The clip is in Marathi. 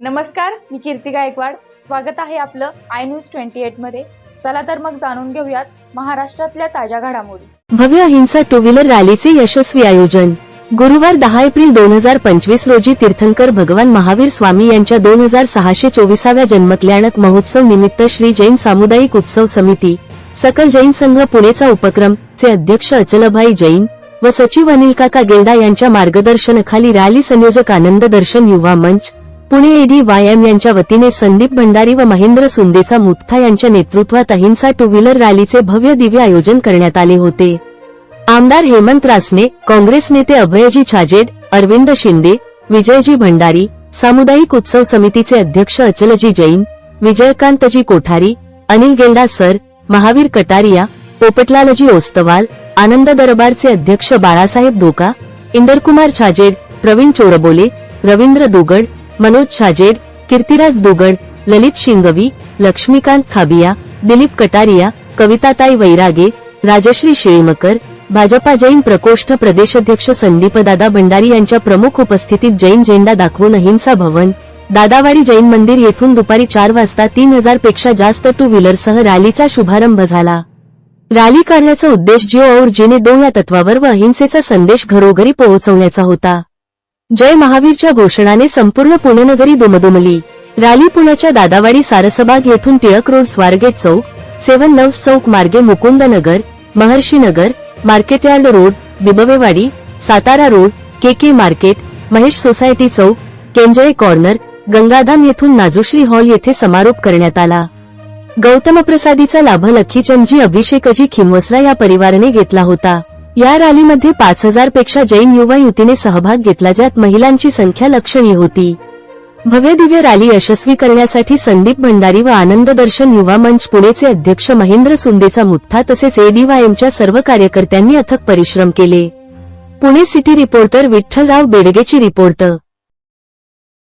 नमस्कार, मी कीर्ती गायकवाड. स्वागत आहे आपलं आय न्यूज 28 मध्ये. चला तर मग जाणून घेऊयात महाराष्ट्रातल्या ताज्या घडामोडी. भव्य अहिंसा टू व्हीलर रॅलीचे यशस्वी आयोजन. गुरुवार 10 एप्रिल 2025 रोजी तीर्थंकर भगवान महावीर स्वामी यांच्या 2624व्या जन्मकल्याणक महोत्सव निमित्त श्री जैन सामुदायिक उत्सव समिती सकल जैन संघ पुणेचा उपक्रम चे अध्यक्ष अचलभाई जैन व सचिव अनिलकाका गेंडा यांच्या मार्गदर्शनाखाली रॅली संयोजक आनंद दर्शन युवा मंच पुणे ADYM यांच्या वतीने संदीप भंडारी व महेंद्र सुंदेचा मुत्था यांच्या नेतृत्वात अहिंसा टू व्हीलर रॅलीचे भव्य दिव्य आयोजन करण्यात आले होते. आमदार हेमंत रासने, काँग्रेस नेते अभयजी छाजेड, अरविंद शिंदे, विजयजी भंडारी, सामुदायिक उत्सव समितीचे अध्यक्ष अचलजी जैन, विजयकांतजी कोठारी, अनिल गेंडा सर, महावीर कटारिया, पोपटलालजी ओस्तवाल, आनंद दरबारचे अध्यक्ष बाळासाहेब धोका, इंदरकुमार छाजेड, प्रवीण चोरबोले, रवींद्र दुगड, मनोज छाजेड, कीर्तिराज दुगड, ललित शिंगवी, लक्ष्मीकांत खाबिया, दिलीप कटारिया, कविताताई वैरागे, राजश्री शिळीमकर, भाजपा जैन प्रकोष्ठ प्रदेशाध्यक्ष संदीपदादा भंडारी यांच्या प्रमुख उपस्थितीत जैन झेंडा दाखवून अहिंसा भवन, दादावाडी जैन मंदिर येथून दुपारी 4 वाजता 3000 पेक्षा जास्त टू व्हीलरसह रॅलीचा शुभारंभ झाला. रॅली करण्याचा उद्देश जिओ और जीने दो या तत्वावर व अहिंसेचा संदेश घरोघरी पोहोचवण्याचा होता. जय महावीरच्या घोषणाने संपूर्ण पुणेनगरी दुमदुमली. रॅली पुण्याच्या दादावाडी सारसबाग येथून टिळक रोड स्वारगेट चौक, 7 लव्स चौक मार्गे Mukundnagar, Maharshinagar, market yard road, Bibwewadi, Satara road, KK market, Mahesh society चौक, केंजळे कॉर्नर, गंगाधाम येथून नाजुश्री हॉल येथे समारोप करण्यात आला. गौतमप्रसादीचा लाभ लखीचंदजी अभिषेकजी खिंवसरा या परिवाराने घेतला होता. या रॅलीमध्ये 5000 पेक्षा जैन युवा युतीने सहभाग घेतला, ज्यात महिलांची संख्या लक्षणीय होती. भव्य दिव्य रॅली यशस्वी करण्यासाठी संदीप भंडारी व आनंद दर्शन युवा मंच पुणेचे अध्यक्ष महेंद्र सुंदेचा मुत्था तसेच ADYMच्या सर्व कार्यकर्त्यांनी अथक परिश्रम केले. पुणे सिटी रिपोर्टर विठ्ठलराव बेडगेची रिपोर्ट.